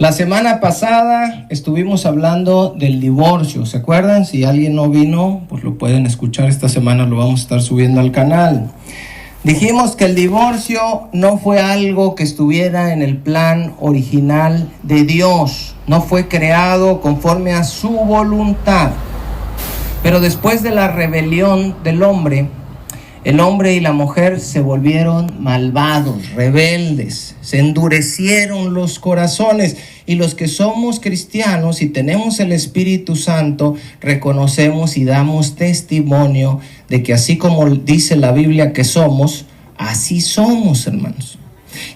La semana pasada estuvimos hablando del divorcio, ¿se acuerdan? Si alguien no vino, pues lo pueden escuchar esta semana, lo vamos a estar subiendo al canal. Dijimos que el divorcio no fue algo que estuviera en el plan original de Dios, no fue creado conforme a su voluntad. Pero después de la rebelión del hombre, el hombre y la mujer se volvieron malvados, rebeldes, se endurecieron los corazones, y los que somos cristianos y tenemos el Espíritu Santo, reconocemos y damos testimonio de que así como dice la Biblia que somos, así somos, hermanos.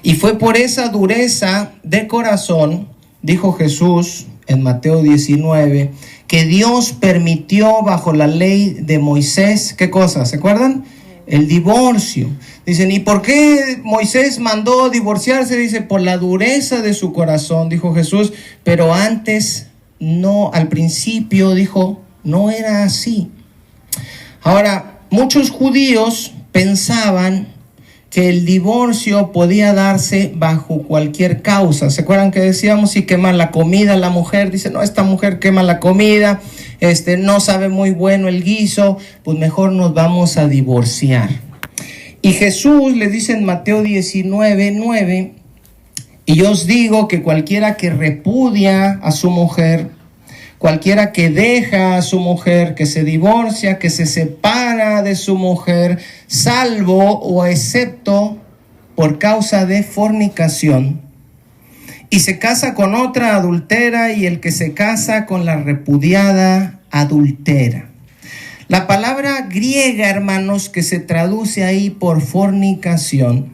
Y fue por esa dureza de corazón, dijo Jesús en Mateo 19, que Dios permitió bajo la ley de Moisés, ¿qué cosa? ¿Se acuerdan? El divorcio. Dicen, ¿y por qué Moisés mandó divorciarse? Dice, por la dureza de su corazón, dijo Jesús, pero antes no, al principio dijo, no era así. Ahora, muchos judíos pensaban que el divorcio podía darse bajo cualquier causa. ¿Se acuerdan que decíamos si quema la comida la mujer? Dice, no, esta mujer quema la comida, no sabe muy bueno el guiso, pues mejor nos vamos a divorciar. Y Jesús le dice en Mateo 19:9, y yo os digo que cualquiera que repudia a su mujer, cualquiera que deja a su mujer, que se divorcia, que se separa de su mujer, salvo o excepto por causa de fornicación, y se casa con otra adultera, y el que se casa con la repudiada adultera. La palabra griega, hermanos, que se traduce ahí por fornicación,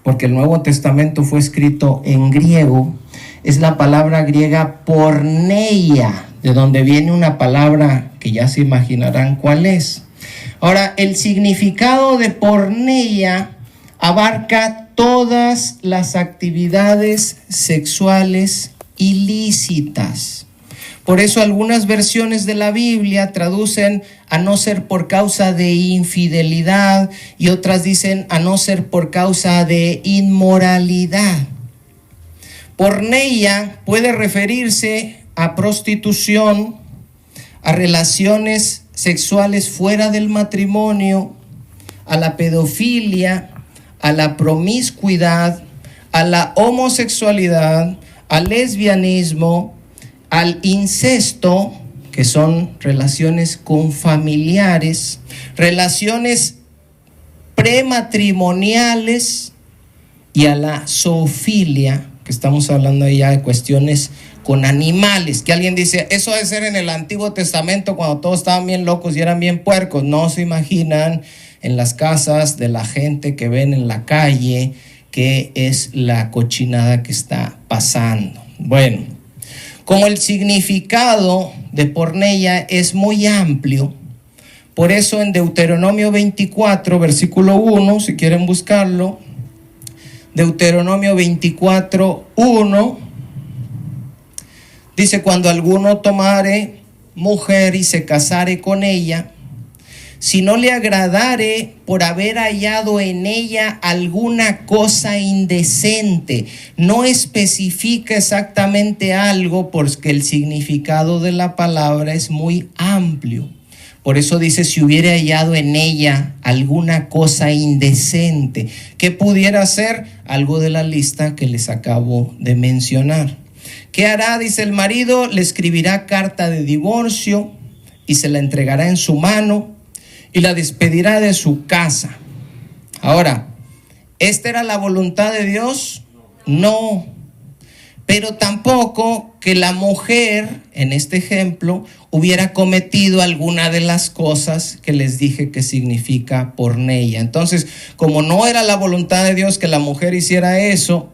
porque el Nuevo Testamento fue escrito en griego, es la palabra griega porneia, de donde viene una palabra que ya se imaginarán cuál es. Ahora, el significado de porneia abarca todas las actividades sexuales ilícitas. Por eso algunas versiones de la Biblia traducen a no ser por causa de infidelidad, y otras dicen a no ser por causa de inmoralidad. Porneia puede referirse a prostitución, a relaciones sexuales fuera del matrimonio, a la pedofilia, a la promiscuidad, a la homosexualidad, al lesbianismo, al incesto, que son relaciones con familiares, relaciones prematrimoniales, y a la zoofilia, que estamos hablando ya de cuestiones con animales, que alguien dice, eso debe ser en el Antiguo Testamento cuando todos estaban bien locos y eran bien puercos. No se imaginan en las casas de la gente que ven en la calle qué es la cochinada que está pasando. Bueno, como el significado de porneia es muy amplio, por eso en Deuteronomio 24, versículo 1, si quieren buscarlo, Deuteronomio 24, 1, dice, cuando alguno tomare mujer y se casare con ella, si no le agradare por haber hallado en ella alguna cosa indecente, no especifica exactamente algo, porque el significado de la palabra es muy amplio. Por eso dice, si hubiera hallado en ella alguna cosa indecente, ¿qué pudiera ser? Algo de la lista que les acabo de mencionar. ¿Qué hará? Dice, el marido le escribirá carta de divorcio y se la entregará en su mano y la despedirá de su casa. Ahora, ¿esta era la voluntad de Dios? No. Pero tampoco que la mujer, en este ejemplo, hubiera cometido alguna de las cosas que les dije que significa porneia. Entonces, como no era la voluntad de Dios que la mujer hiciera eso,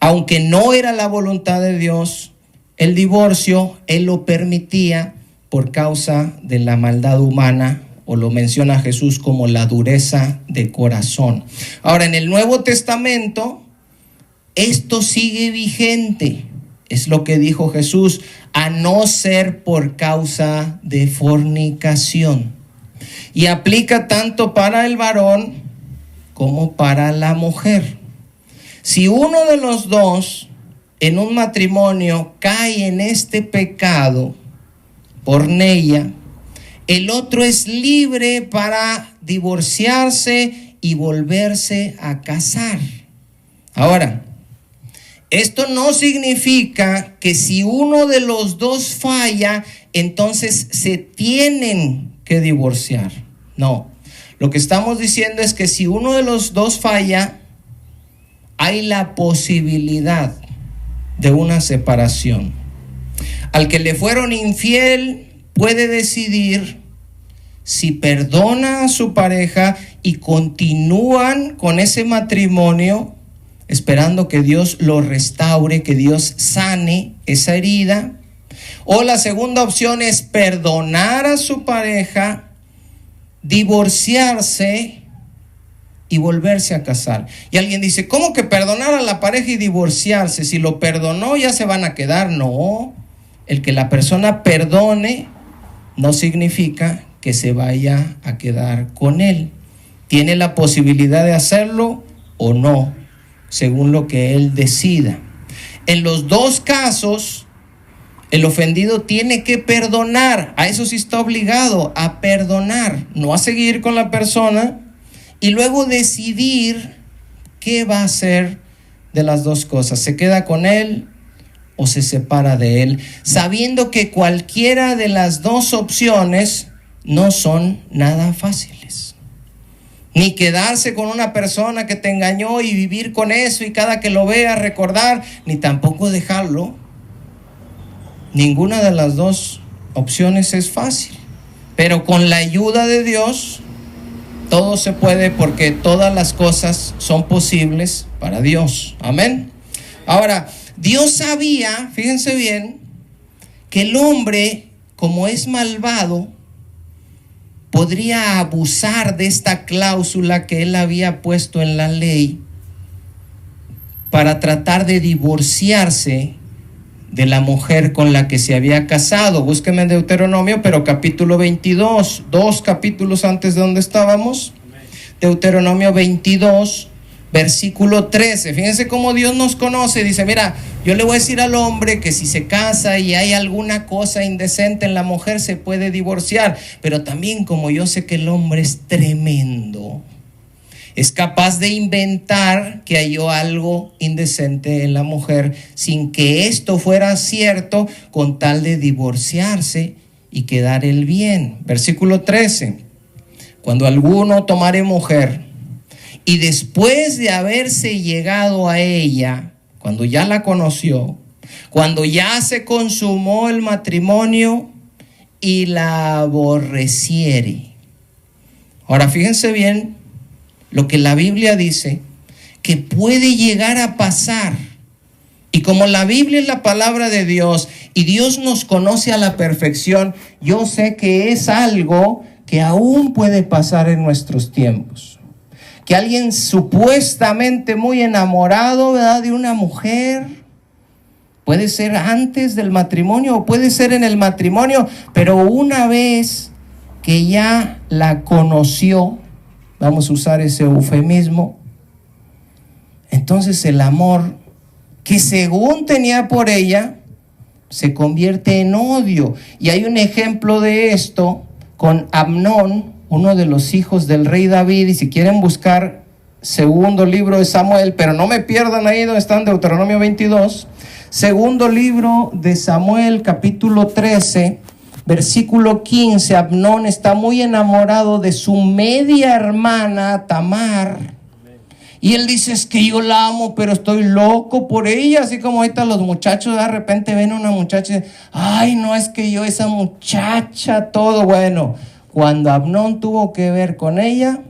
aunque no era la voluntad de Dios, el divorcio, Él lo permitía por causa de la maldad humana, o lo menciona Jesús como la dureza de corazón. Ahora, en el Nuevo Testamento, esto sigue vigente. Es lo que dijo Jesús, a no ser por causa de fornicación. Y aplica tanto para el varón como para la mujer. Si uno de los dos en un matrimonio cae en este pecado por neia, el otro es libre para divorciarse y volverse a casar. Ahora, esto no significa que si uno de los dos falla, entonces se tienen que divorciar. No, lo que estamos diciendo es que si uno de los dos falla, hay la posibilidad de una separación. Al que le fueron infiel puede decidir si perdona a su pareja y continúan con ese matrimonio, esperando que Dios lo restaure, que Dios sane esa herida. O la segunda opción es perdonar a su pareja, divorciarse y volverse a casar. Y alguien dice, ¿cómo que perdonar a la pareja y divorciarse? Si lo perdonó ya se van a quedar. No, el que la persona perdone no significa que se vaya a quedar con él. Tiene la posibilidad de hacerlo o no, según lo que él decida. En los dos casos, el ofendido tiene que perdonar. A eso sí está obligado, a perdonar, no a seguir con la persona y luego decidir qué va a hacer de las dos cosas. ¿Se queda con él o se separa de él? Sabiendo que cualquiera de las dos opciones no son nada fáciles. Ni quedarse con una persona que te engañó y vivir con eso y cada que lo vea recordar, ni tampoco dejarlo. Ninguna de las dos opciones es fácil, pero con la ayuda de Dios todo se puede, porque todas las cosas son posibles para Dios. Amén. Ahora, Dios sabía, fíjense bien, que el hombre, como es malvado, podría abusar de esta cláusula que él había puesto en la ley para tratar de divorciarse de la mujer con la que se había casado. Búsqueme en Deuteronomio, pero capítulo 22, 2 capítulos antes de donde estábamos. Deuteronomio 22, versículo 13. Fíjense cómo Dios nos conoce. Dice, mira, yo le voy a decir al hombre que si se casa y hay alguna cosa indecente en la mujer, se puede divorciar. Pero también, como yo sé que el hombre es tremendo, es capaz de inventar que halló algo indecente en la mujer sin que esto fuera cierto, con tal de divorciarse y quedar él bien. Versículo 13. Cuando alguno tomare mujer y después de haberse llegado a ella, cuando ya la conoció, cuando ya se consumó el matrimonio, y la aborreciere. Ahora fíjense bien lo que la Biblia dice, que puede llegar a pasar. Y como la Biblia es la palabra de Dios y Dios nos conoce a la perfección, yo sé que es algo que aún puede pasar en nuestros tiempos. Que alguien supuestamente muy enamorado, ¿verdad?, de una mujer, puede ser antes del matrimonio o puede ser en el matrimonio, pero una vez que ya la conoció, vamos a usar ese eufemismo, entonces el amor que según tenía por ella se convierte en odio. Y hay un ejemplo de esto con Amnón, uno de los hijos del rey David. Y si quieren buscar segundo libro de Samuel, pero no me pierdan ahí donde está en Deuteronomio 22, segundo libro de Samuel, capítulo 13, versículo 15, Amnón está muy enamorado de su media hermana Tamar. Y él dice, es que yo la amo, pero estoy loco por ella. Así como ahorita los muchachos de repente ven a una muchacha y dicen, ay, no, es que yo esa muchacha, todo. Bueno, cuando Amnón tuvo que ver con ella,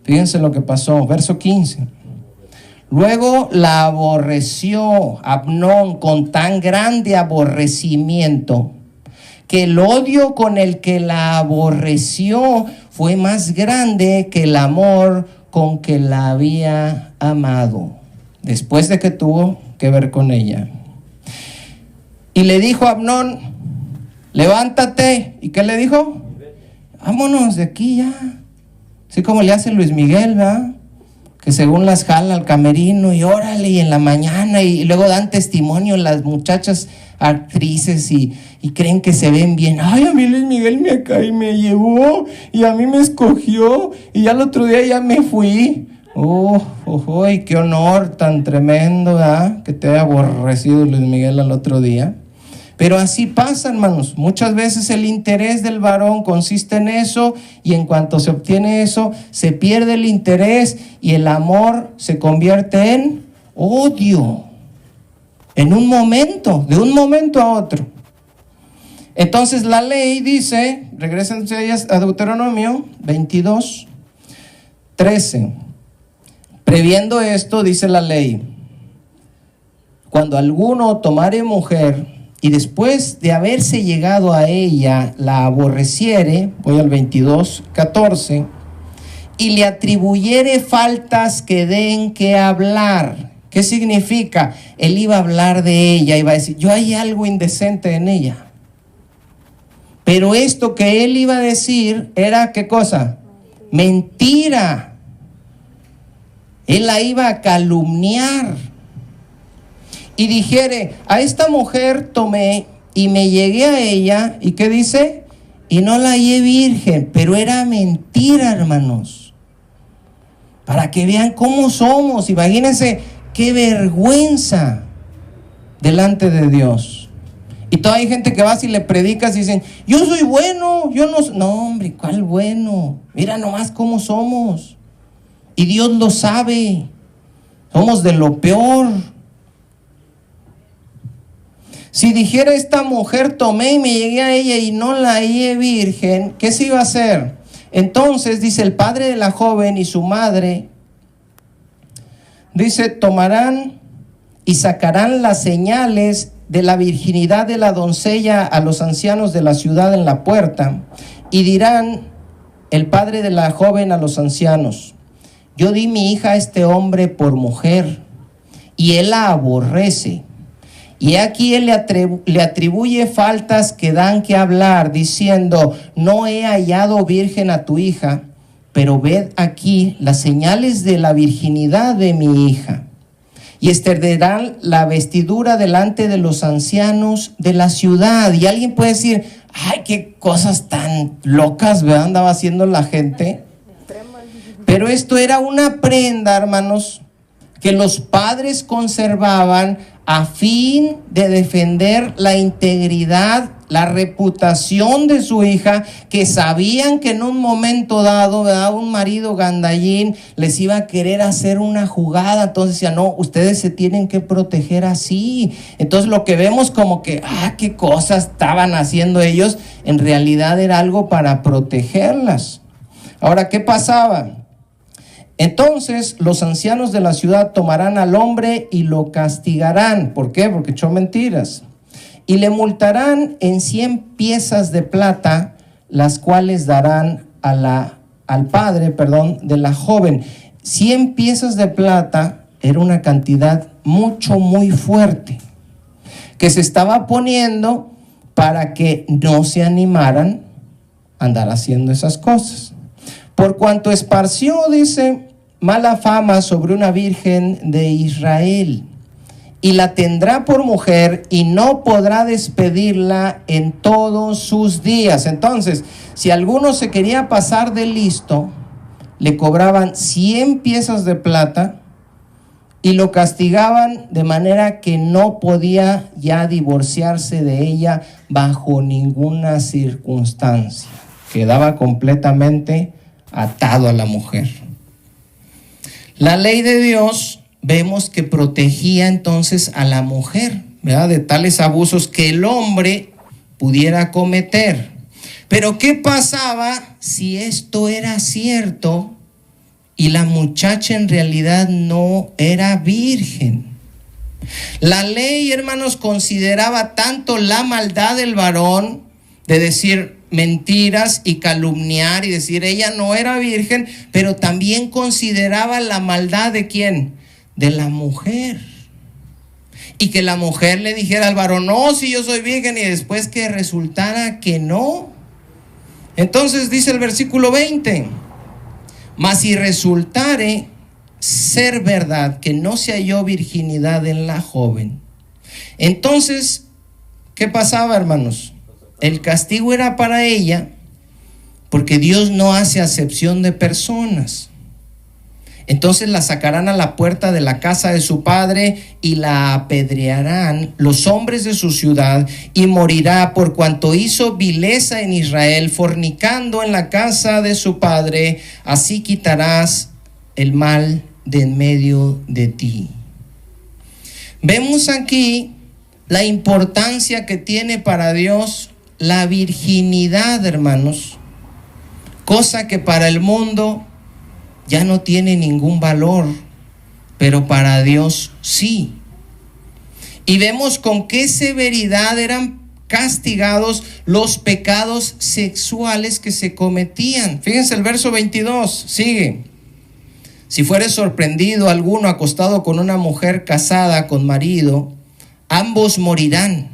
fíjense lo que pasó, verso 15. Luego la aborreció Amnón con tan grande aborrecimiento, que el odio con el que la aborreció fue más grande que el amor con que la había amado, después de que tuvo que ver con ella. Y le dijo a Amnón, levántate. ¿Y qué le dijo? Vámonos de aquí ya. Así como le hace Luis Miguel, ¿verdad? que según las jala al camerino y órale, y en la mañana, y luego dan testimonio las muchachas actrices y creen que se ven bien. Ay, a mí Luis Miguel me llevó y a mí me escogió y ya el otro día ya me fui. Y qué honor tan tremendo, ¿verdad? Que te haya aborrecido Luis Miguel al otro día. Pero así pasa, hermanos. Muchas veces el interés del varón consiste en eso, y en cuanto se obtiene eso, se pierde el interés y el amor se convierte en odio. En un momento, de un momento a otro. Entonces la ley dice, regresense a Deuteronomio 22:13. Previendo esto, dice la ley: cuando alguno tomare mujer y después de haberse llegado a ella la aborreciere, voy al 22:14, y le atribuyere faltas que den que hablar. ¿Qué significa? Él iba a hablar de ella, iba a decir, yo hay algo indecente en ella. Pero esto que él iba a decir era, ¿qué cosa? Mentira. Él la iba a calumniar. Y dijere, a esta mujer tomé y me llegué a ella, ¿y qué dice? Y no la hallé virgen, pero era mentira, hermanos. Para que vean cómo somos, imagínense qué vergüenza delante de Dios. Y todavía hay gente que va y le predicas y dicen, yo soy bueno, yo no... No, hombre, ¿cuál bueno? Mira nomás cómo somos. Y Dios lo sabe. Somos de lo peor. Si dijera esta mujer, tomé y me llegué a ella y no la hallé virgen, ¿qué se iba a hacer? Entonces, dice el padre de la joven y su madre, dice, tomarán y sacarán las señales de la virginidad de la doncella a los ancianos de la ciudad en la puerta, y dirán el padre de la joven a los ancianos, yo di mi hija a este hombre por mujer, y él la aborrece. Y aquí él le atribuye faltas que dan que hablar, diciendo, no he hallado virgen a tu hija, pero ved aquí las señales de la virginidad de mi hija. Y extenderán la vestidura delante de los ancianos de la ciudad. Y alguien puede decir, ay, qué cosas tan locas, ¿verdad? Andaba haciendo la gente. Pero esto era una prenda, hermanos, que los padres conservaban a fin de defender la integridad, la reputación de su hija, que sabían que en un momento dado, ¿verdad?, un marido gandallín les iba a querer hacer una jugada. Entonces decían, no, ustedes se tienen que proteger así. Entonces lo que vemos como que, qué cosas estaban haciendo ellos, en realidad era algo para protegerlas. Ahora, ¿qué pasaba? Entonces los ancianos de la ciudad tomarán al hombre y lo castigarán. ¿Por qué? Porque echó mentiras. Y le multarán en 100 piezas de plata, las cuales darán al padre de la joven. 100 piezas de plata era una cantidad muy fuerte, que se estaba poniendo para que no se animaran a andar haciendo esas cosas. Por cuanto esparció, dice, mala fama sobre una virgen de Israel, y la tendrá por mujer y no podrá despedirla en todos sus días. Entonces, si alguno se quería pasar de listo, le cobraban 100 piezas de plata y lo castigaban de manera que no podía ya divorciarse de ella bajo ninguna circunstancia. Quedaba completamente atado a la mujer. La ley de Dios vemos que protegía entonces a la mujer, ¿verdad?, de tales abusos que el hombre pudiera cometer. Pero ¿qué pasaba si esto era cierto y la muchacha en realidad no era virgen? La ley, hermanos, consideraba tanto la maldad del varón de decir mentiras y calumniar y decir ella no era virgen, pero también consideraba la maldad de ¿quién? De la mujer. Y que la mujer le dijera al varón, no, si yo soy virgen, y después que resultara que no. Entonces dice el versículo 20, mas si resultare ser verdad que no se halló virginidad en la joven, entonces, ¿qué pasaba, hermanos? El castigo era para ella, porque Dios no hace acepción de personas. Entonces la sacarán a la puerta de la casa de su padre y la apedrearán los hombres de su ciudad, y morirá por cuanto hizo vileza en Israel, fornicando en la casa de su padre. Así quitarás el mal de en medio de ti. Vemos aquí la importancia que tiene para Dios la virginidad, hermanos, cosa que para el mundo ya no tiene ningún valor, pero para Dios sí. Y vemos con qué severidad eran castigados los pecados sexuales que se cometían. Fíjense el verso 22, sigue. Si fuere sorprendido alguno acostado con una mujer casada con marido, ambos morirán,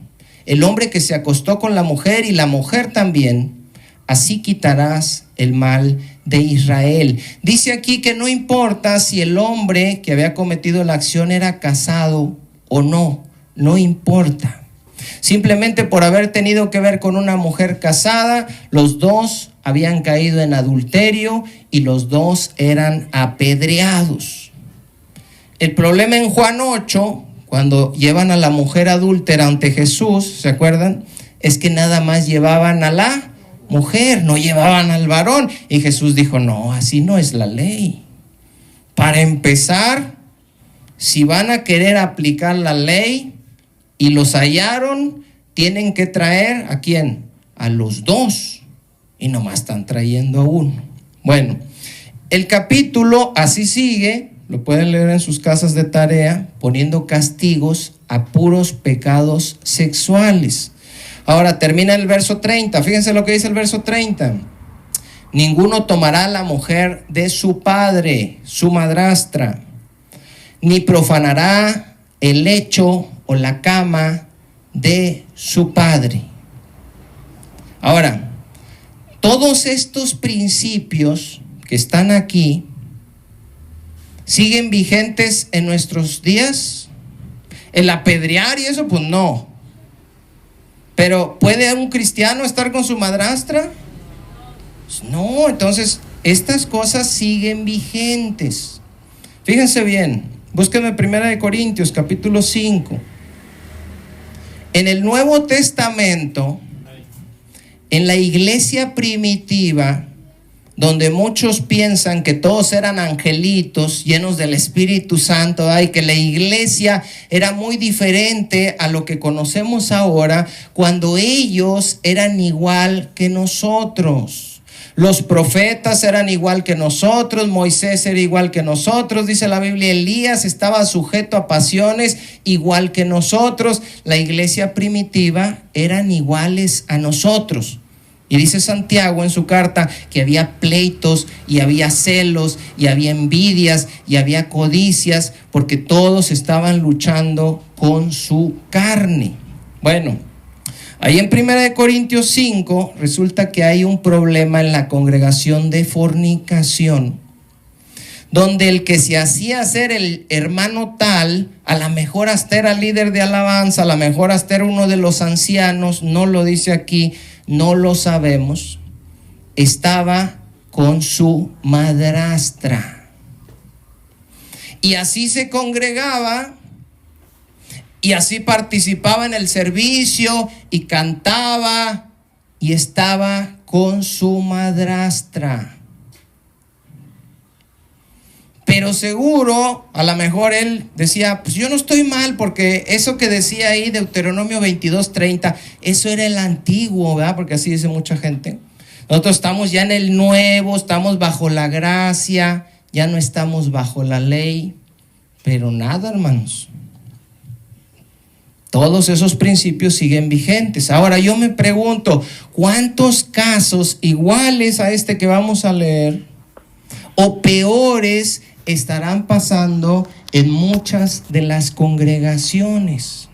el hombre que se acostó con la mujer y la mujer también. Así quitarás el mal de Israel. Dice aquí que no importa si el hombre que había cometido la acción era casado o no, no importa. Simplemente por haber tenido que ver con una mujer casada, los dos habían caído en adulterio y los dos eran apedreados. El problema en Juan 8, cuando llevan a la mujer adúltera ante Jesús, ¿se acuerdan? Es que nada más llevaban a la mujer, no llevaban al varón. Y Jesús dijo, no, así no es la ley. Para empezar, si van a querer aplicar la ley y los hallaron, tienen que traer ¿a quién? A los dos. Y nomás están trayendo a uno. Bueno, el capítulo así sigue, lo pueden leer en sus casas de tarea, poniendo castigos a puros pecados sexuales. Ahora termina el verso 30, fíjense lo que dice el verso 30. Ninguno tomará a la mujer de su padre, su madrastra, ni profanará el lecho o la cama de su padre. Ahora, todos estos principios que están aquí, ¿siguen vigentes en nuestros días? ¿El apedrear y eso? Pues no. Pero ¿puede un cristiano estar con su madrastra? Pues no, entonces estas cosas siguen vigentes. Fíjense bien, búsquenme 1 Corintios capítulo 5. En el Nuevo Testamento, en la iglesia primitiva, donde muchos piensan que todos eran angelitos llenos del Espíritu Santo, y que la iglesia era muy diferente a lo que conocemos ahora, cuando ellos eran igual que nosotros. Los profetas eran igual que nosotros, Moisés era igual que nosotros, dice la Biblia, Elías estaba sujeto a pasiones igual que nosotros. La iglesia primitiva eran iguales a nosotros. Y dice Santiago en su carta que había pleitos y había celos y había envidias y había codicias, porque todos estaban luchando con su carne. Bueno, ahí en 1 Corintios 5 resulta que hay un problema en la congregación de fornicación, donde el que se hacía ser el hermano tal, a lo mejor hasta era líder de alabanza, a lo mejor hasta era uno de los ancianos, no lo dice aquí, no lo sabemos, estaba con su madrastra. Y así se congregaba, y así participaba en el servicio, y cantaba, y estaba con su madrastra. Pero seguro, a lo mejor él decía, pues yo no estoy mal, porque eso que decía ahí, Deuteronomio 22:30, eso era el antiguo, ¿verdad? Porque así dice mucha gente. Nosotros estamos ya en el nuevo, estamos bajo la gracia, ya no estamos bajo la ley. Pero nada, hermanos. Todos esos principios siguen vigentes. Ahora yo me pregunto, ¿cuántos casos iguales a este que vamos a leer o peores estarán pasando en muchas de las congregaciones?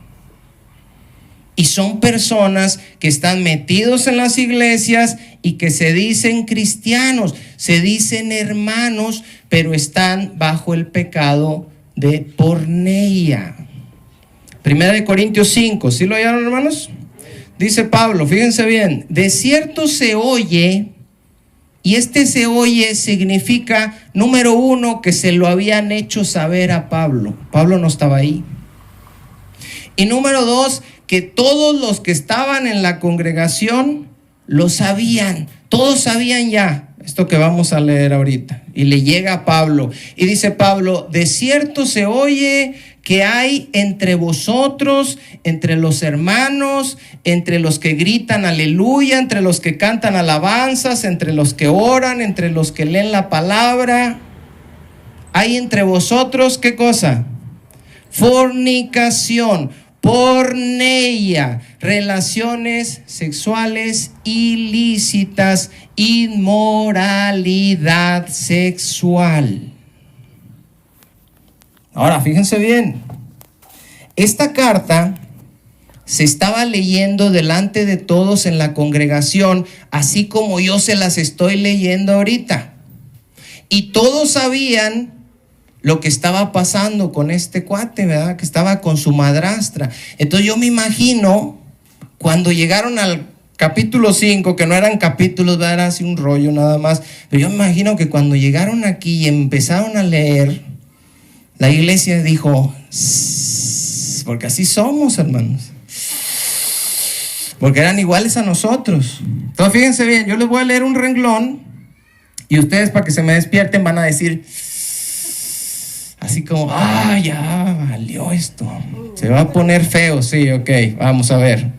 Y son personas que están metidos en las iglesias y que se dicen cristianos, se dicen hermanos, pero están bajo el pecado de porneia. 1 Corintios 5, ¿sí lo oyeron, hermanos? Dice Pablo, fíjense bien, de cierto se oye, y este se oye significa, número uno, que se lo habían hecho saber a Pablo. Pablo no estaba ahí. Y número dos, que todos los que estaban en la congregación lo sabían. Todos sabían ya esto que vamos a leer ahorita. Y le llega a Pablo. Y dice Pablo, de cierto se oye que hay entre vosotros, entre los hermanos, entre los que gritan aleluya, entre los que cantan alabanzas, entre los que oran, entre los que leen la palabra. Hay entre vosotros, ¿qué cosa? Fornicación, porneia, relaciones sexuales ilícitas, inmoralidad sexual. Ahora, fíjense bien, esta carta se estaba leyendo delante de todos en la congregación, así como yo se las estoy leyendo ahorita. Y todos sabían lo que estaba pasando con este cuate, ¿verdad? Que estaba con su madrastra. Entonces yo me imagino, cuando llegaron al capítulo 5, que no eran capítulos, ¿verdad? Era así un rollo nada más, pero yo me imagino que cuando llegaron aquí y empezaron a leer, la iglesia dijo, porque así somos, hermanos, porque eran iguales a nosotros. Entonces fíjense bien, yo les voy a leer un renglón y ustedes, para que se me despierten, van a decir así como, ya valió esto, se va a poner feo. Sí, ok, vamos a ver.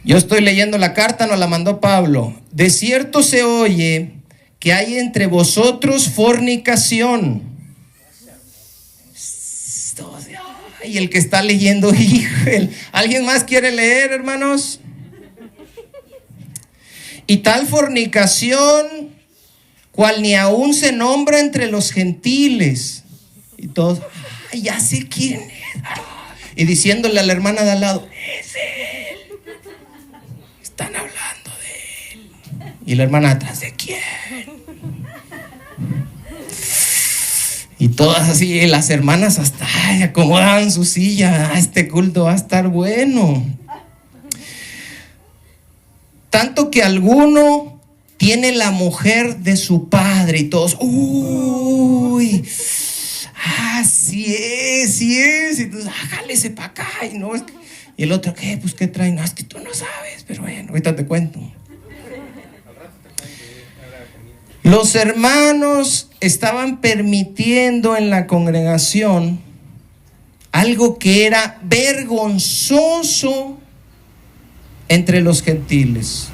Yo estoy leyendo la carta, nos la mandó Pablo. De cierto se oye que hay entre vosotros fornicación. Y el que está leyendo, híjole, ¿alguien más quiere leer, hermanos? Y tal fornicación, cual ni aún se nombra entre los gentiles. Y todos, ya sé quién es. Y diciéndole a la hermana de al lado, es él. Están hablando de él. Y la hermana atrás, ¿de quién? Y todas así, las hermanas hasta acomodaban su silla. Este culto va a estar bueno. Tanto que alguno tiene la mujer de su padre y todos, uy, sí es. Y entonces, jálese para acá. Y el otro, ¿qué? Pues, ¿qué traen? No, es que tú no sabes, pero bueno, ahorita te cuento. Los hermanos estaban permitiendo en la congregación algo que era vergonzoso entre los gentiles,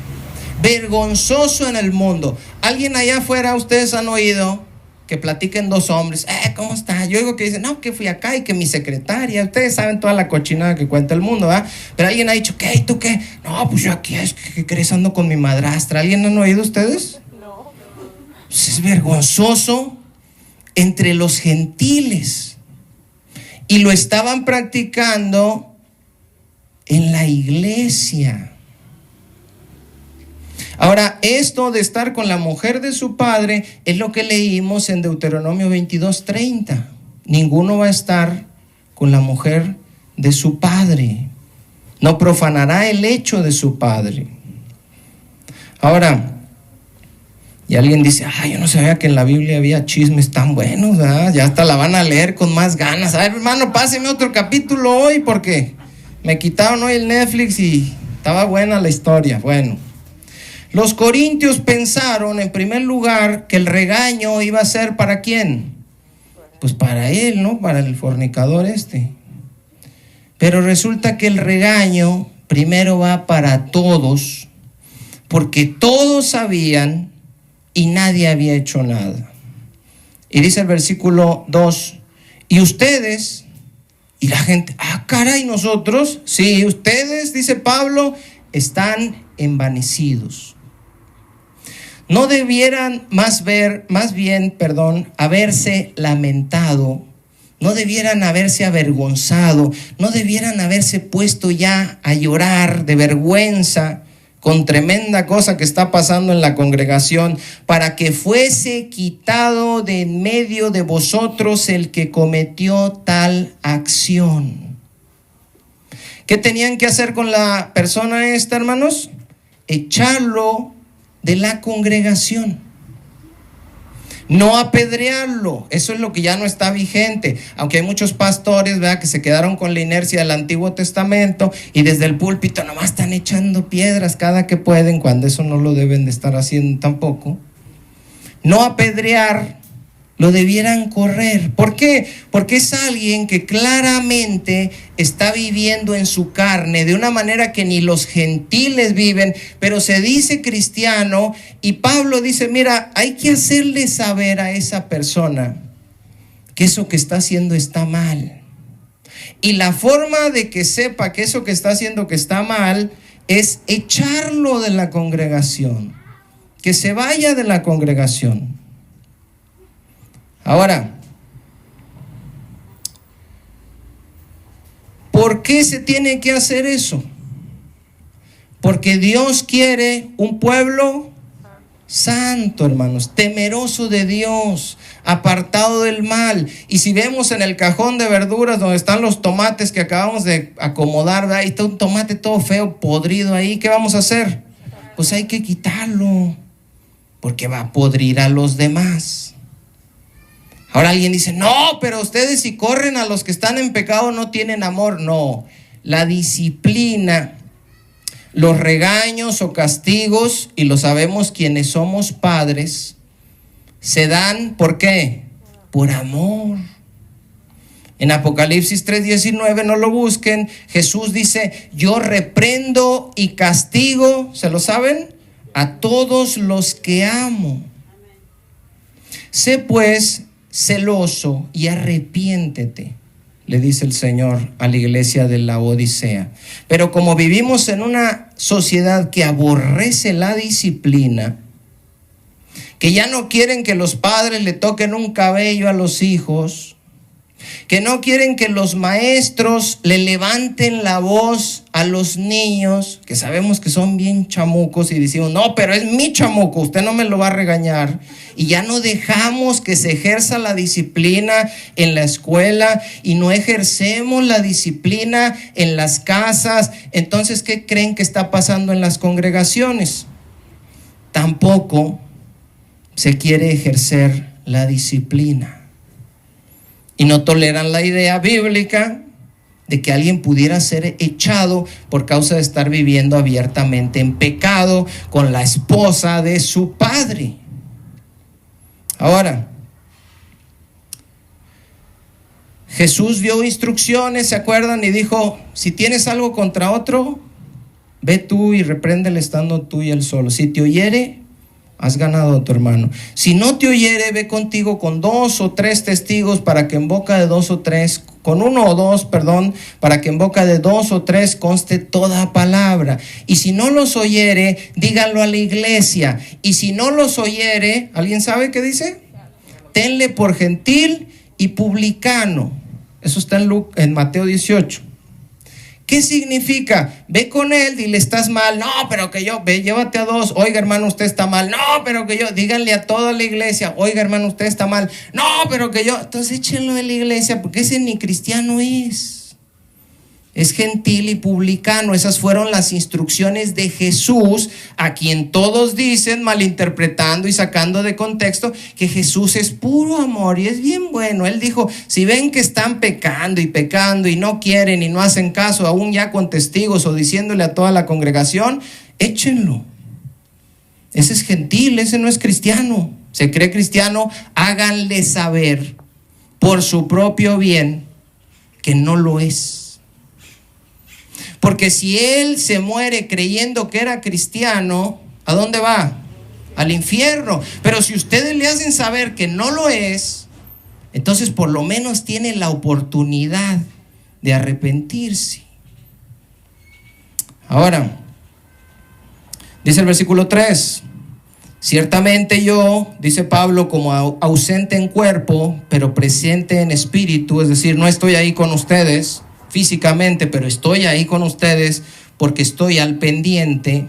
vergonzoso en el mundo. ¿Alguien allá afuera, ustedes han oído que platiquen dos hombres? ¿Cómo está? Yo digo que dicen, no, que fui acá y que mi secretaria. Ustedes saben toda la cochinada que cuenta el mundo, ¿verdad? Pero alguien ha dicho, ¿qué? ¿Y tú qué? No, pues yo aquí, es que ¿qué crees? Ando con mi madrastra. ¿Alguien han oído ustedes? Es vergonzoso entre los gentiles. Y lo estaban practicando en la iglesia. Ahora, esto de estar con la mujer de su padre es lo que leímos en Deuteronomio 22:30. Ninguno va a estar con la mujer de su padre. No profanará el hecho de su padre. Ahora, y alguien dice, yo no sabía que en la Biblia había chismes tan buenos, ¿verdad? Ya hasta la van a leer con más ganas. A ver, hermano, páseme otro capítulo hoy porque me quitaron hoy el Netflix y estaba buena la historia. Bueno, los corintios pensaron en primer lugar que el regaño iba a ser ¿para quién? Pues para él, ¿no? Para el fornicador este. Pero resulta que el regaño primero va para todos, porque todos sabían y nadie había hecho nada. Y dice el versículo 2, y ustedes, y la gente, caray, nosotros, sí, ustedes, dice Pablo, están envanecidos. No debieran haberse lamentado no debieran haberse avergonzado, no debieran haberse puesto ya a llorar de vergüenza con tremenda cosa que está pasando en la congregación, para que fuese quitado de en medio de vosotros el que cometió tal acción. ¿Qué tenían que hacer con la persona esta, hermanos? Echarlo de la congregación. No apedrearlo, eso es lo que ya no está vigente, aunque hay muchos pastores, ¿verdad?, que se quedaron con la inercia del Antiguo Testamento y desde el púlpito nomás están echando piedras cada que pueden, cuando eso no lo deben de estar haciendo tampoco. No apedrear, lo debieran correr. ¿Por qué? Porque es alguien que claramente está viviendo en su carne de una manera que ni los gentiles viven, pero se dice cristiano, y Pablo dice, mira, hay que hacerle saber a esa persona que eso que está haciendo está mal. Y la forma de que sepa que eso que está haciendo que está mal es echarlo de la congregación, que se vaya de la congregación. Ahora, ¿por qué se tiene que hacer eso? Porque Dios quiere un pueblo santo, hermanos, temeroso de Dios, apartado del mal. Y si vemos en el cajón de verduras donde están los tomates que acabamos de acomodar, ¿verdad?, ahí está un tomate todo feo, podrido ahí, ¿qué vamos a hacer? Pues hay que quitarlo, porque va a podrir a los demás. Ahora alguien dice, no, pero ustedes si corren a los que están en pecado no tienen amor. No, la disciplina, los regaños o castigos, y lo sabemos quienes somos padres, se dan, ¿por qué? Por amor. En Apocalipsis 3:19, no lo busquen, Jesús dice, yo reprendo y castigo, ¿se lo saben?, a todos los que amo. Sé pues celoso y arrepiéntete, le dice el Señor a la iglesia de la Odisea. Pero como vivimos en una sociedad que aborrece la disciplina, que ya no quieren que los padres le toquen un cabello a los hijos, que no quieren que los maestros le levanten la voz a los niños, que sabemos que son bien chamucos, y decimos, no, pero es mi chamuco, usted no me lo va a regañar. Y ya no dejamos que se ejerza la disciplina en la escuela y no ejercemos la disciplina en las casas. Entonces, ¿qué creen que está pasando en las congregaciones? Tampoco se quiere ejercer la disciplina. Y no toleran la idea bíblica de que alguien pudiera ser echado por causa de estar viviendo abiertamente en pecado con la esposa de su padre. Ahora, Jesús dio instrucciones, ¿se acuerdan? Y dijo, si tienes algo contra otro, ve tú y repréndele estando tú y él solo. Si te oyere, has ganado a tu hermano. Si no te oyere, ve contigo con 2 o 3 testigos, para que en boca de 2 o 3, con 1 o 2, perdón, para que en boca de 2 o 3 conste toda palabra. Y si no los oyere, díganlo a la iglesia. Y si no los oyere, ¿alguien sabe qué dice? Tenle por gentil y publicano. Eso está en Mateo 18. ¿Qué significa? Ve con él, dile, estás mal. No, pero que yo, ve, llévate a 2. Oiga, hermano, usted está mal. No, pero que yo, díganle a toda la iglesia. Oiga, hermano, usted está mal. No, pero que yo. Entonces échenlo de la iglesia, porque ese ni cristiano es gentil y publicano. Esas fueron las instrucciones de Jesús, a quien todos dicen, malinterpretando y sacando de contexto, que Jesús es puro amor y es bien bueno. Él dijo, si ven que están pecando y no quieren y no hacen caso, aún ya con testigos o diciéndole a toda la congregación, échenlo. Ese es gentil, ese no es cristiano. Se cree cristiano, háganle saber por su propio bien que no lo es. Porque si él se muere creyendo que era cristiano, ¿a dónde va? Al infierno. Pero si ustedes le hacen saber que no lo es, entonces por lo menos tiene la oportunidad de arrepentirse. Ahora, dice el versículo 3, Ciertamente yo, dice Pablo, como ausente en cuerpo, pero presente en espíritu, es decir, no estoy ahí con ustedes físicamente, pero estoy ahí con ustedes porque estoy al pendiente.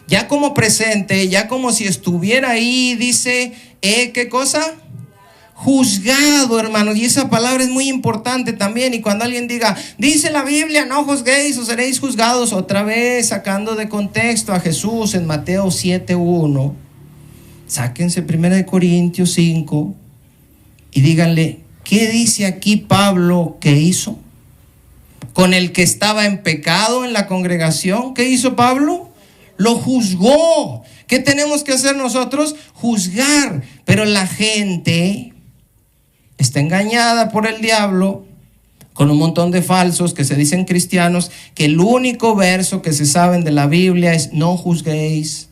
Ya como presente, ya como si estuviera ahí, dice, ¿qué cosa? Juzgado, hermanos, y esa palabra es muy importante también. Y cuando alguien diga, dice la Biblia, no juzguéis o seréis juzgados, otra vez sacando de contexto a Jesús en Mateo 7:1, sáquense 1 Corintios 5 y díganle, ¿qué dice aquí Pablo que hizo? Con el que estaba en pecado en la congregación, ¿qué hizo Pablo? Lo juzgó. ¿Qué tenemos que hacer nosotros? Juzgar. Pero la gente está engañada por el diablo con un montón de falsos que se dicen cristianos, que el único verso que se saben de la Biblia es no juzguéis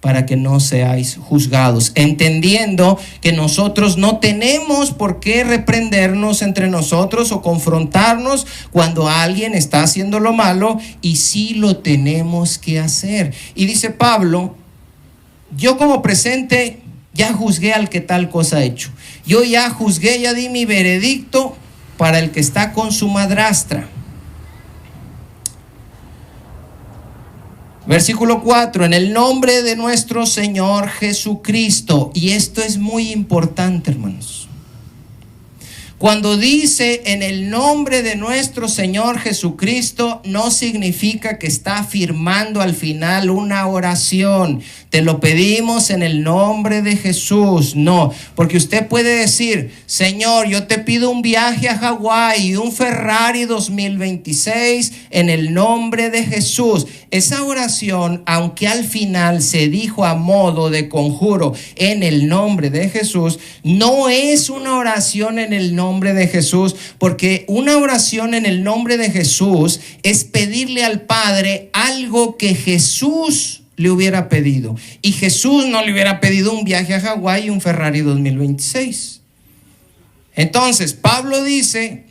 para que no seáis juzgados, entendiendo que nosotros no tenemos por qué reprendernos entre nosotros o confrontarnos cuando alguien está haciendo lo malo, y sí lo tenemos que hacer. Y dice Pablo, yo como presente ya juzgué al que tal cosa ha hecho. Yo ya juzgué, ya di mi veredicto para el que está con su madrastra. Versículo 4, en el nombre de nuestro Señor Jesucristo. Y esto es muy importante, hermanos. Cuando dice en el nombre de nuestro Señor Jesucristo, no significa que está afirmando al final una oración. Te lo pedimos en el nombre de Jesús. No, porque usted puede decir, Señor, yo te pido un viaje a Hawái y un Ferrari 2026 en el nombre de Jesús. Esa oración, aunque al final se dijo a modo de conjuro en el nombre de Jesús, no es una oración en el nombre de Jesús, porque una oración en el nombre de Jesús es pedirle al Padre algo que Jesús le hubiera pedido, y Jesús no le hubiera pedido un viaje a Hawái y un Ferrari 2026. Entonces Pablo dice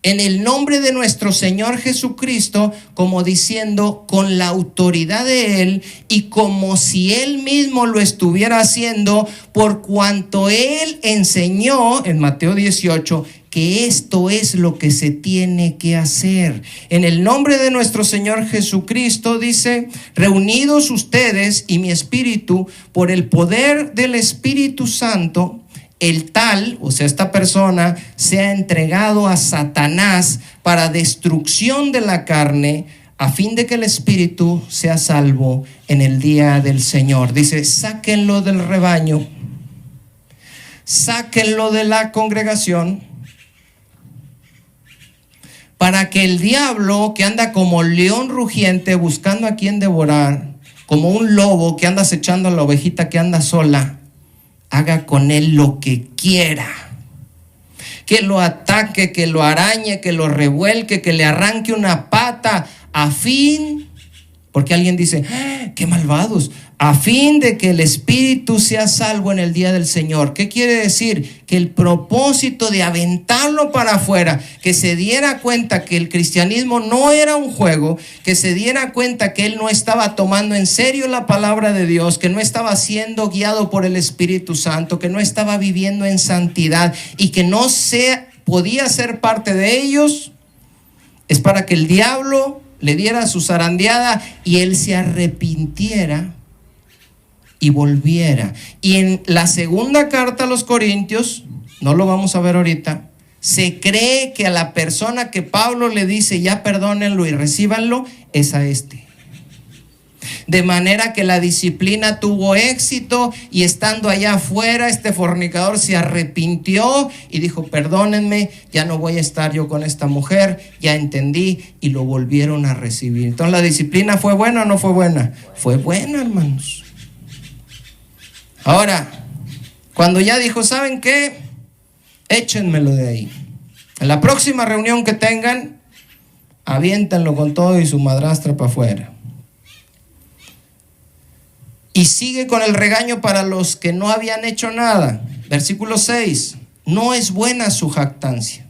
en el nombre de nuestro Señor Jesucristo, como diciendo con la autoridad de Él y como si Él mismo lo estuviera haciendo, por cuanto Él enseñó en Mateo 18 que esto es lo que se tiene que hacer. En el nombre de nuestro Señor Jesucristo, dice, reunidos ustedes y mi espíritu por el poder del Espíritu Santo, el tal, o sea, esta persona, se ha entregado a Satanás para destrucción de la carne, a fin de que el espíritu sea salvo en el día del Señor. Dice, sáquenlo del rebaño, sáquenlo de la congregación, para que el diablo, que anda como león rugiente buscando a quien devorar, como un lobo que anda acechando a la ovejita que anda sola, haga con él lo que quiera, que lo ataque, que lo arañe, que lo revuelque, que le arranque una pata, a fin, porque alguien dice, qué malvados, a fin de que el espíritu sea salvo en el día del Señor. ¿Qué quiere decir? Que el propósito de aventarlo para afuera, que se diera cuenta que el cristianismo no era un juego, que se diera cuenta que él no estaba tomando en serio la palabra de Dios, que no estaba siendo guiado por el Espíritu Santo, que no estaba viviendo en santidad y que no podía ser parte de ellos, es para que el diablo le diera su zarandeada y él se arrepintiera y volviera. Y en la segunda carta a los Corintios, no lo vamos a ver ahorita, se cree que a la persona que Pablo le dice ya perdónenlo y recíbanlo, es a este. De manera que la disciplina tuvo éxito, y estando allá afuera, este fornicador se arrepintió y dijo, perdónenme, ya no voy a estar yo con esta mujer, ya entendí, y lo volvieron a recibir. Entonces, ¿la disciplina fue buena o no fue buena? Fue buena, hermanos. Ahora, cuando ya dijo, ¿saben qué? Échenmelo de ahí. En la próxima reunión que tengan, aviéntenlo con todo y su madrastra para afuera. Y sigue con el regaño para los que no habían hecho nada. Versículo 6. No es buena su jactancia.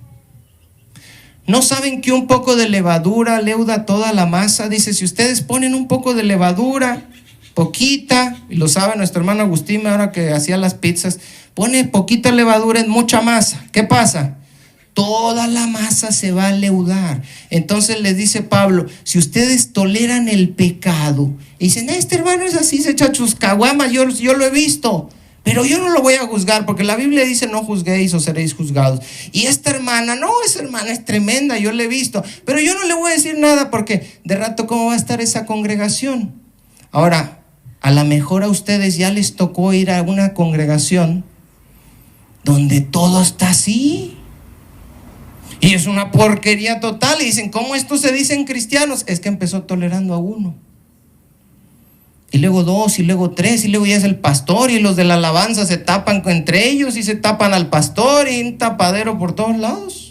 ¿No saben que un poco de levadura leuda toda la masa? Dice, si ustedes ponen un poco de levadura poquita, y lo sabe nuestro hermano Agustín ahora que hacía las pizzas, pone poquita levadura en mucha masa. ¿Qué pasa? Toda la masa se va a leudar. Entonces les dice Pablo, si ustedes toleran el pecado, y dicen, este hermano es así, se echa sus caguamas, yo lo he visto, pero yo no lo voy a juzgar, porque la Biblia dice, no juzguéis o seréis juzgados. Y esta hermana, no, esa hermana es tremenda, yo la he visto, pero yo no le voy a decir nada, porque de rato, ¿cómo va a estar esa congregación? Ahora, a lo mejor a ustedes ya les tocó ir a una congregación donde todo está así. Y es una porquería total. Y dicen, ¿cómo estos se dicen cristianos? Es que empezó tolerando a uno. Y luego dos, y luego tres, y luego ya es el pastor, y los de la alabanza se tapan entre ellos, y se tapan al pastor, y un tapadero por todos lados.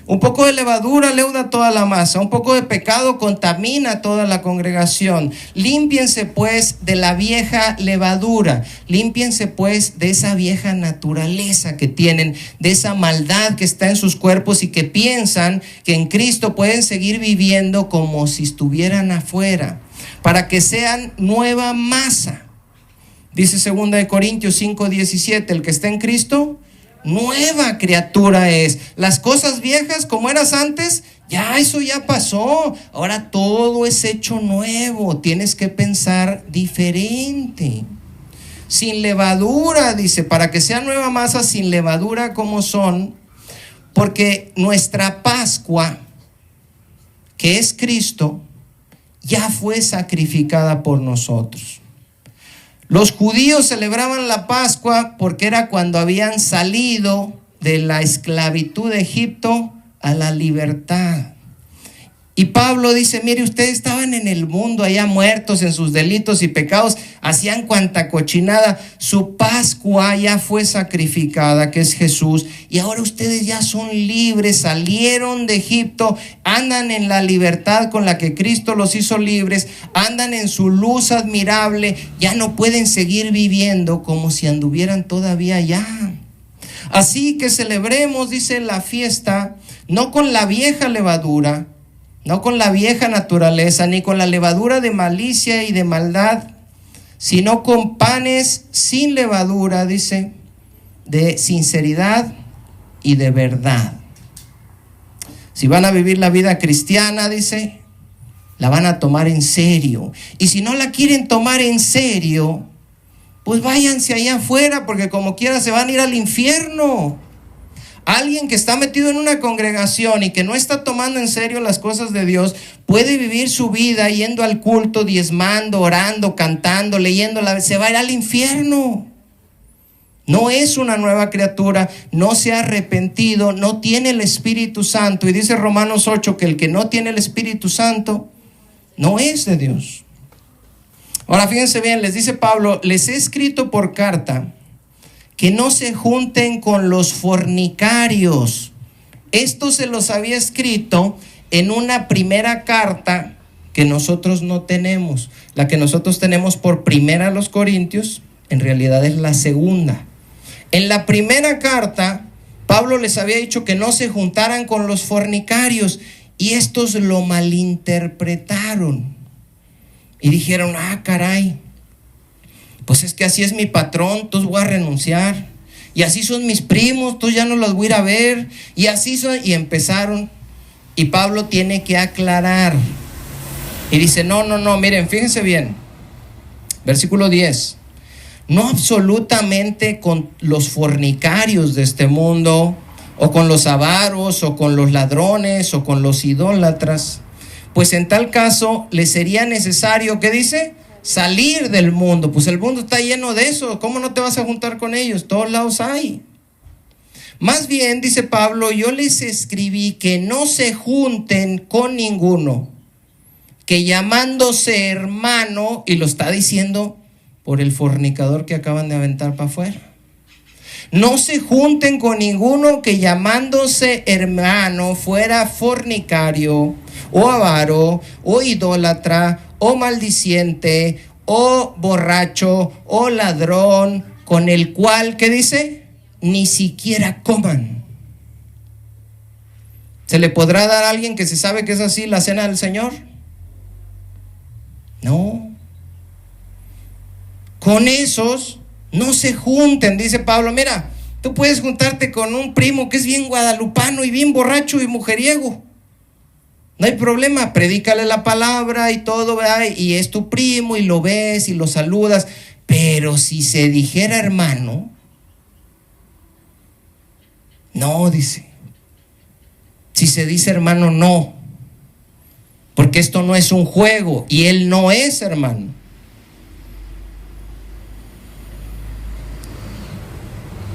Un poco de levadura leuda toda la masa, un poco de pecado contamina toda la congregación. Límpiense pues de la vieja levadura, límpiense pues de esa vieja naturaleza que tienen, de esa maldad que está en sus cuerpos y que piensan que en Cristo pueden seguir viviendo como si estuvieran afuera, para que sean nueva masa. Dice 2 Corintios 5:17, el que está en Cristo, nueva criatura es. Las cosas viejas como eras antes, ya eso ya pasó. Ahora todo es hecho nuevo. Tienes que pensar diferente. Sin levadura, dice, para que sea nueva masa, sin levadura como son, porque nuestra Pascua, que es Cristo, ya fue sacrificada por nosotros. Los judíos celebraban la Pascua porque era cuando habían salido de la esclavitud de Egipto a la libertad. Y Pablo dice, mire, ustedes estaban en el mundo allá muertos en sus delitos y pecados, hacían cuanta cochinada, su Pascua ya fue sacrificada, que es Jesús, y ahora ustedes ya son libres, salieron de Egipto, andan en la libertad con la que Cristo los hizo libres, andan en su luz admirable, ya no pueden seguir viviendo como si anduvieran todavía allá. Así que celebremos, dice, la fiesta, no con la vieja levadura, no con la vieja naturaleza, ni con la levadura de malicia y de maldad, sino con panes sin levadura, dice, de sinceridad y de verdad. Si van a vivir la vida cristiana, dice, la van a tomar en serio. Y si no la quieren tomar en serio, pues váyanse allá afuera, porque como quiera se van a ir al infierno. Alguien que está metido en una congregación y que no está tomando en serio las cosas de Dios, puede vivir su vida yendo al culto, diezmando, orando, cantando, leyendo, se va a ir al infierno. No es una nueva criatura, no se ha arrepentido, no tiene el Espíritu Santo. Y dice Romanos 8 que el que no tiene el Espíritu Santo no es de Dios. Ahora fíjense bien, les dice Pablo, les he escrito por carta que no se junten con los fornicarios. Esto se los había escrito en una primera carta que nosotros no tenemos. La que nosotros tenemos por primera a los Corintios, en realidad es la segunda. En la primera carta, Pablo les había dicho que no se juntaran con los fornicarios, y estos lo malinterpretaron. Y dijeron, caray, pues es que así es mi patrón, entonces voy a renunciar. Y así son mis primos, entonces ya no los voy a ir a ver. Y así son, y empezaron. Y Pablo tiene que aclarar. Y dice, no, miren, fíjense bien. Versículo 10. No absolutamente con los fornicarios de este mundo, o con los avaros, o con los ladrones, o con los idólatras. Pues en tal caso les sería necesario, ¿qué dice? Salir del mundo. Pues el mundo está lleno de eso. ¿Cómo no te vas a juntar con ellos? Todos lados hay. Más bien, dice Pablo, yo les escribí que no se junten con ninguno que llamándose hermano, y lo está diciendo por el fornicador que acaban de aventar para afuera, no se junten con ninguno que llamándose hermano fuera fornicario, o avaro, o idólatra, o maldiciente, o borracho, o ladrón, con el cual, ¿qué dice? Ni siquiera coman. ¿Se le podrá dar a alguien que se sabe que es así la cena del Señor? No. con esos no se junten, dice Pablo. Mira, tú puedes juntarte con un primo que es bien guadalupano y bien borracho y mujeriego. No hay problema, predícale la palabra y todo, ¿verdad? Y es tu primo y lo ves y lo saludas. Pero si se dijera hermano, no, dice. Si se dice hermano, no. Porque esto no es un juego y él no es hermano.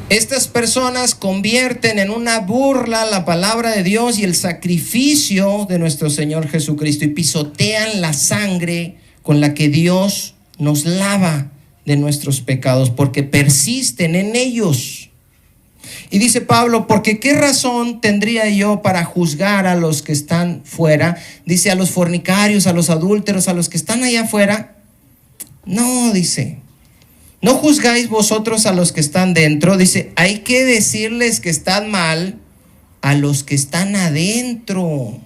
Estas personas convierten en una burla la palabra de Dios y el sacrificio de nuestro Señor Jesucristo y pisotean la sangre con la que Dios nos lava de nuestros pecados, porque persisten en ellos. Y dice Pablo, porque ¿qué razón tendría yo para juzgar a los que están fuera? Dice, a los fornicarios, a los adúlteros, a los que están allá afuera. No, dice, no juzgáis vosotros a los que están dentro. Dice, hay que decirles que están mal a los que están adentro.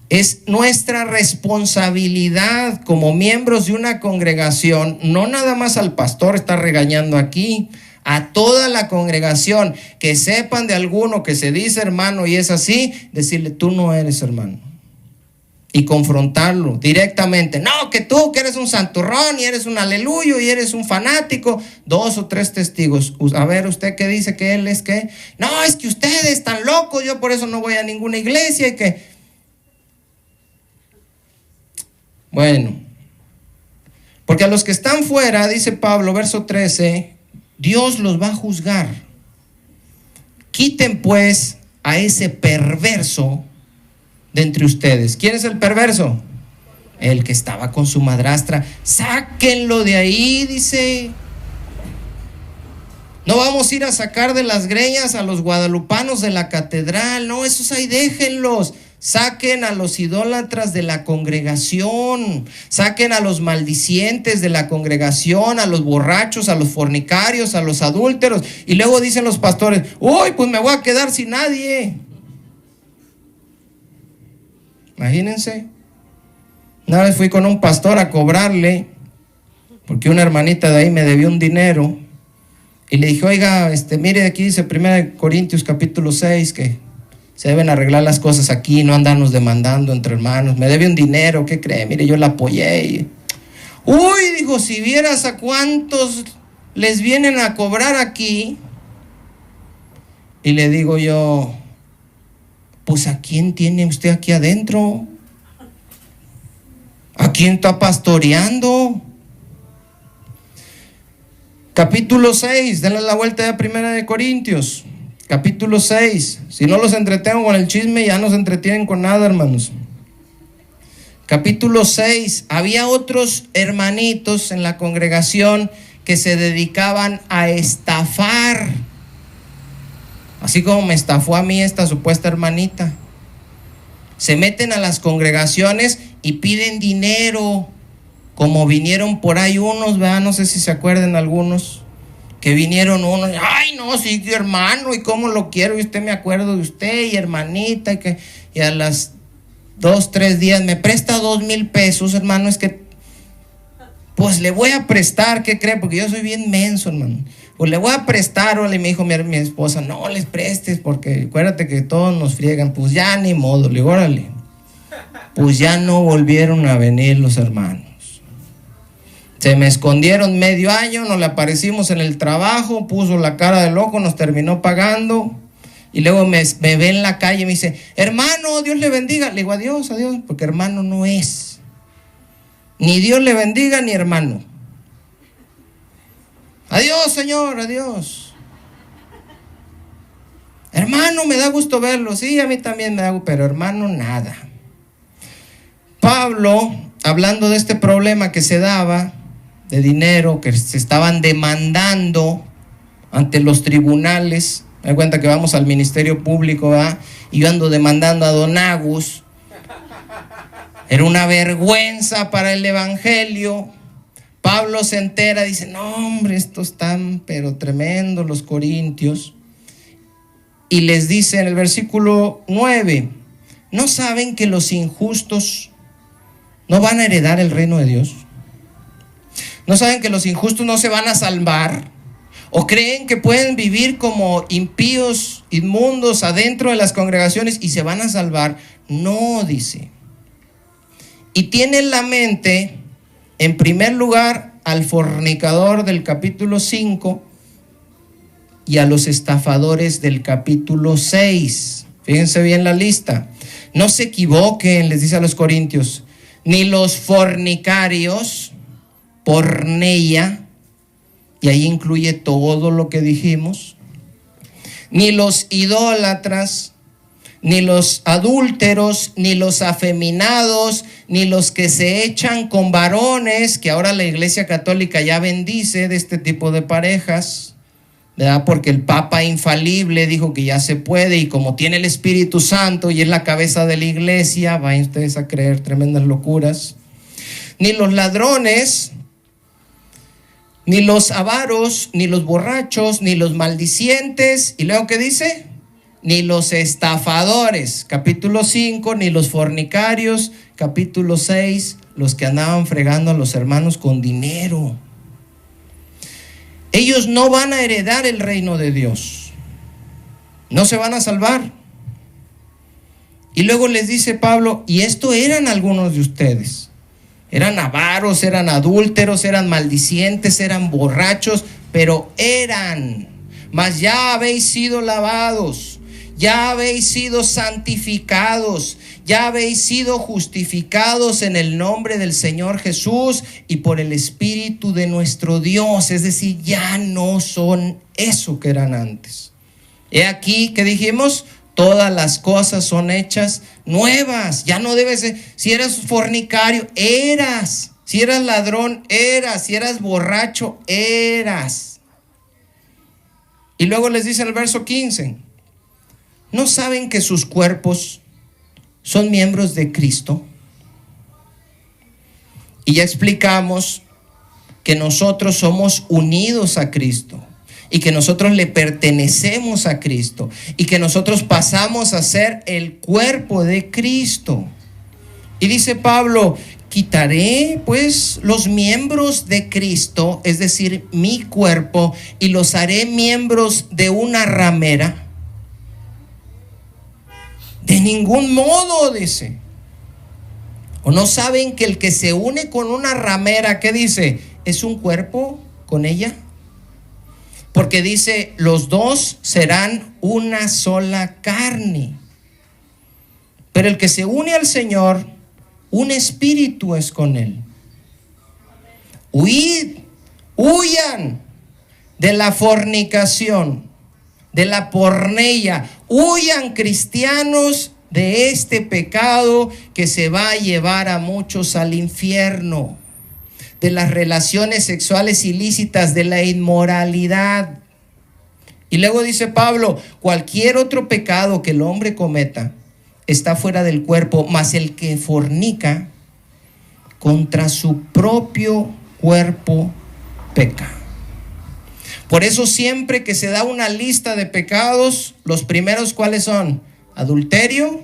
Es nuestra responsabilidad como miembros de una congregación, no nada más al pastor está regañando aquí, a toda la congregación, que sepan de alguno que se dice hermano y es así, decirle, tú no eres hermano. Y confrontarlo directamente. No, que tú que eres un santurrón y eres un aleluyo y eres un fanático. 2 o 3 testigos. A ver, ¿usted qué dice que él es qué? No, es que ustedes están locos, yo por eso no voy a ninguna iglesia y que... Bueno, porque a los que están fuera, dice Pablo, verso 13, Dios los va a juzgar. Quiten pues a ese perverso de entre ustedes. ¿Quién es el perverso? El que estaba con su madrastra. Sáquenlo de ahí, dice. No vamos a ir a sacar de las greñas a los guadalupanos de la catedral. No, esos ahí déjenlos. Saquen a los idólatras de la congregación, saquen a los maldicientes de la congregación, a los borrachos, a los fornicarios, a los adúlteros. Y luego dicen los pastores, uy, pues me voy a quedar sin nadie. Imagínense. Una vez fui con un pastor a cobrarle, porque una hermanita de ahí me debió un dinero. Y le dije, oiga, mire, aquí dice 1 Corintios capítulo 6, que se deben arreglar las cosas aquí, no andarnos demandando entre hermanos. Me debe un dinero, ¿qué cree? Mire, yo la apoyé. Uy, dijo, si vieras a cuántos les vienen a cobrar aquí. Y le digo yo, pues ¿a quién tiene usted aquí adentro? ¿A quién está pastoreando? Capítulo 6, denle la vuelta a 1 Corintios. Capítulo 6, si no los entretengo con el chisme, ya no se entretienen con nada, hermanos. Capítulo 6, había otros hermanitos en la congregación que se dedicaban a estafar, así como me estafó a mí esta supuesta hermanita. Se meten a las congregaciones y piden dinero, como vinieron por ahí unos, ¿verdad? No sé si se acuerdan algunos. Que vinieron unos, ay no, sí, hermano, y cómo lo quiero, y usted me acuerdo de usted, y hermanita, y a las 2, 3 días, me presta 2,000 pesos, hermano, es que, pues le voy a prestar, ¿qué cree? Porque yo soy bien menso, hermano, pues le voy a prestar, y me dijo mi esposa, no les prestes, porque acuérdate que todos nos friegan, pues ya ni modo, le digo, órale, pues ya no volvieron a venir los hermanos. Se me escondieron medio año, nos le aparecimos en el trabajo, puso la cara de loco, nos terminó pagando. Y luego me ve en la calle y me dice, hermano, Dios le bendiga. Le digo, adiós, porque hermano no es. Ni Dios le bendiga, ni hermano. Adiós, Señor, adiós. Hermano, me da gusto verlo. Sí, a mí también me da gusto, pero hermano, nada. Pablo, hablando de este problema que se daba, de dinero, que se estaban demandando ante los tribunales. Me doy cuenta que vamos al ministerio público, ¿verdad? Y yo ando demandando a don Agus. Era una vergüenza para el evangelio. Pablo se entera, dice, no hombre, estos están pero tremendos los corintios. Y les dice en el versículo 9, ¿no saben que los injustos no van a heredar el reino de Dios? ¿No saben que los injustos no se van a salvar? ¿O creen que pueden vivir como impíos, inmundos, adentro de las congregaciones y se van a salvar? No, dice. Y tiene en la mente, en primer lugar, al fornicador del capítulo 5 y a los estafadores del capítulo 6. Fíjense bien la lista. No se equivoquen, les dice a los corintios, ni los fornicarios, porneia, y ahí incluye todo lo que dijimos, ni los idólatras, ni los adúlteros, ni los afeminados, ni los que se echan con varones, que ahora la Iglesia Católica ya bendice de este tipo de parejas, ¿verdad? Porque el Papa infalible dijo que ya se puede, y como tiene el Espíritu Santo y es la cabeza de la Iglesia, vayan ustedes a creer tremendas locuras. Ni los ladrones, ni los avaros, ni los borrachos, ni los maldicientes, y luego ¿qué dice? Ni los estafadores, capítulo 5, ni los fornicarios, capítulo 6, los que andaban fregando a los hermanos con dinero. Ellos no van a heredar el reino de Dios, no se van a salvar. Y luego les dice Pablo, y esto eran algunos de ustedes. Eran avaros, eran adúlteros, eran maldicientes, eran borrachos, pero eran. Mas ya habéis sido lavados, ya habéis sido santificados, ya habéis sido justificados en el nombre del Señor Jesús y por el Espíritu de nuestro Dios. Es decir, ya no son eso que eran antes. He aquí que dijimos, todas las cosas son hechas nuevas. Ya no debes ser, si eras fornicario, eras. Si eras ladrón, eras. Si eras borracho, eras. Y luego les dice en el verso 15, ¿no saben que sus cuerpos son miembros de Cristo? Y ya explicamos que nosotros somos unidos a Cristo y que nosotros le pertenecemos a Cristo y que nosotros pasamos a ser el cuerpo de Cristo. Y dice Pablo, quitaré pues los miembros de Cristo, es decir, mi cuerpo, y los haré miembros de una ramera. De ningún modo, dice. ¿O no saben que el que se une con una ramera, qué dice? ¿Es un cuerpo con ella? Porque dice, los dos serán una sola carne. Pero el que se une al Señor, un espíritu es con él. Huyan de la fornicación, de la porneia. Huyan, cristianos, de este pecado que se va a llevar a muchos al infierno. De las relaciones sexuales ilícitas, de la inmoralidad. Y luego dice Pablo, cualquier otro pecado que el hombre cometa está fuera del cuerpo, mas el que fornica contra su propio cuerpo peca. Por eso siempre que se da una lista de pecados, los primeros ¿cuáles son? Adulterio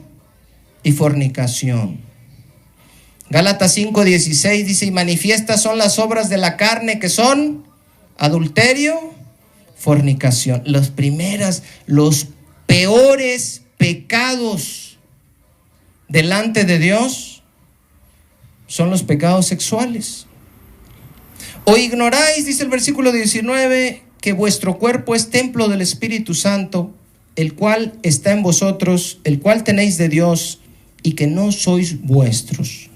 y fornicación. Gálatas 5:16 dice, y manifiestas son las obras de la carne, que son adulterio, fornicación. Las primeras, los peores pecados delante de Dios son los pecados sexuales. ¿O ignoráis, dice el versículo 19, que vuestro cuerpo es templo del Espíritu Santo, el cual está en vosotros, el cual tenéis de Dios, y que no sois vuestros?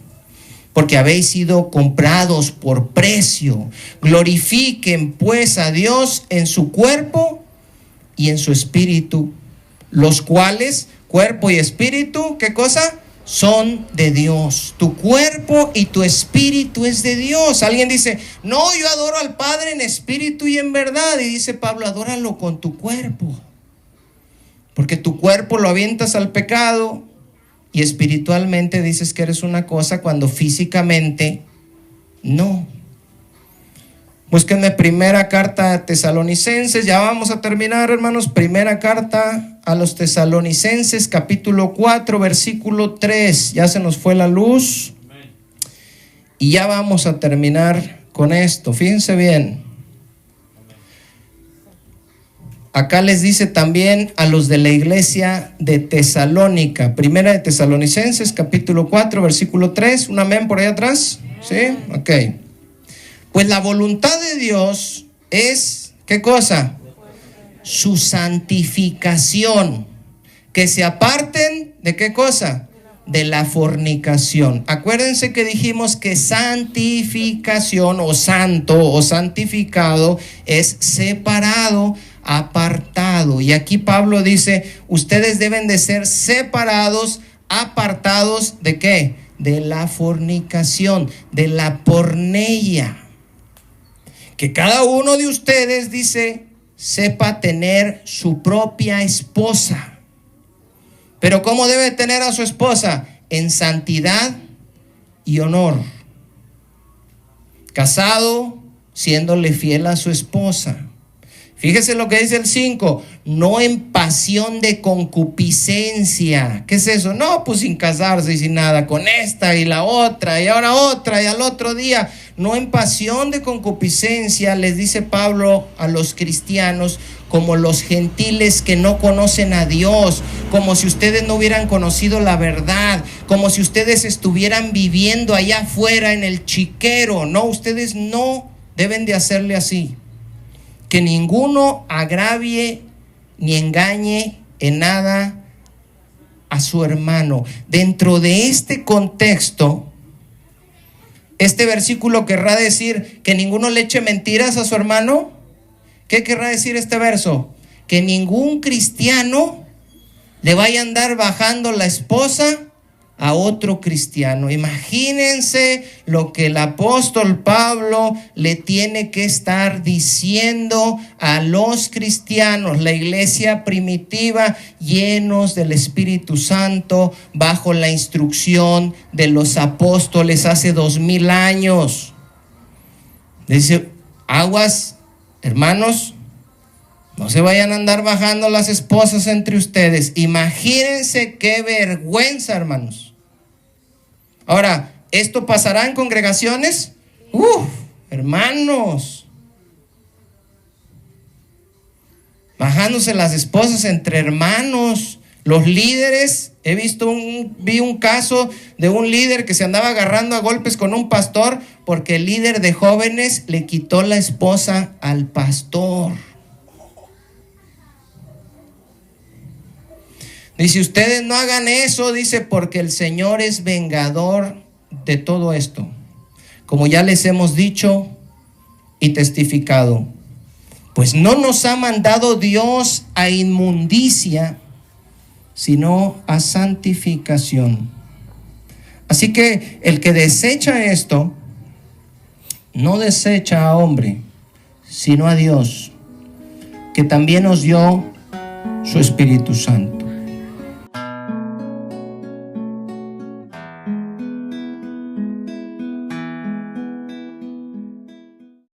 Porque habéis sido comprados por precio. Glorifiquen pues a Dios en su cuerpo y en su espíritu, los cuales, cuerpo y espíritu, ¿qué cosa? Son de Dios. Tu cuerpo y tu espíritu es de Dios. Alguien dice, no, yo adoro al Padre en espíritu y en verdad. Y dice Pablo, adóralo con tu cuerpo. Porque tu cuerpo lo avientas al pecado y espiritualmente dices que eres una cosa cuando físicamente no. Búsquenme primera carta a Tesalonicenses, ya vamos a terminar, hermanos. Primera carta a los Tesalonicenses, capítulo 4, versículo 3. Ya se nos fue la luz y ya vamos a terminar con con esto. Fíjense bien. Acá les dice también a los de la iglesia de Tesalónica. Primera de Tesalonicenses, capítulo 4, versículo 3. ¿Un amén por ahí atrás? ¿Sí? Ok. Pues la voluntad de Dios es, ¿qué cosa? Su santificación. Que se aparten, ¿de qué cosa? De la fornicación. Acuérdense que dijimos que santificación o santo o santificado es separado, apartado. Y aquí Pablo dice, ustedes deben de ser separados, apartados, ¿de qué? De la fornicación, de la porneia. Que cada uno de ustedes, dice, sepa tener su propia esposa. Pero ¿cómo debe tener a su esposa? En santidad y honor. Casado, siéndole fiel a su esposa. Fíjese lo que dice el 5, no en pasión de concupiscencia. ¿Qué es eso? No, pues sin casarse y sin nada, con esta y la otra, y ahora otra, y al otro día. No en pasión de concupiscencia, les dice Pablo a los cristianos, como los gentiles que no conocen a Dios, como si ustedes no hubieran conocido la verdad, como si ustedes estuvieran viviendo allá afuera en el chiquero. No, ustedes no deben de hacerle así. Que ninguno agravie ni engañe en nada a su hermano. Dentro de este contexto, este versículo querrá decir que ninguno le eche mentiras a su hermano. ¿Qué querrá decir este verso? Que ningún cristiano le vaya a andar bajando la esposa a otro cristiano. Imagínense lo que el apóstol Pablo le tiene que estar diciendo a los cristianos, la iglesia primitiva, llenos del Espíritu Santo, bajo la instrucción de los apóstoles hace 2000 años. Dice, aguas, hermanos, no se vayan a andar bajando las esposas entre ustedes. Imagínense qué vergüenza, hermanos. Ahora, ¿esto pasará en congregaciones? Hermanos, bajándose las esposas entre hermanos. Los líderes, vi un caso de un líder que se andaba agarrando a golpes con un pastor porque el líder de jóvenes le quitó la esposa al pastor. Dice, ustedes no hagan eso, dice, porque el Señor es vengador de todo esto. Como ya les hemos dicho y testificado, pues no nos ha mandado Dios a inmundicia, sino a santificación. Así que el que desecha esto, no desecha a hombre, sino a Dios, que también nos dio su Espíritu Santo.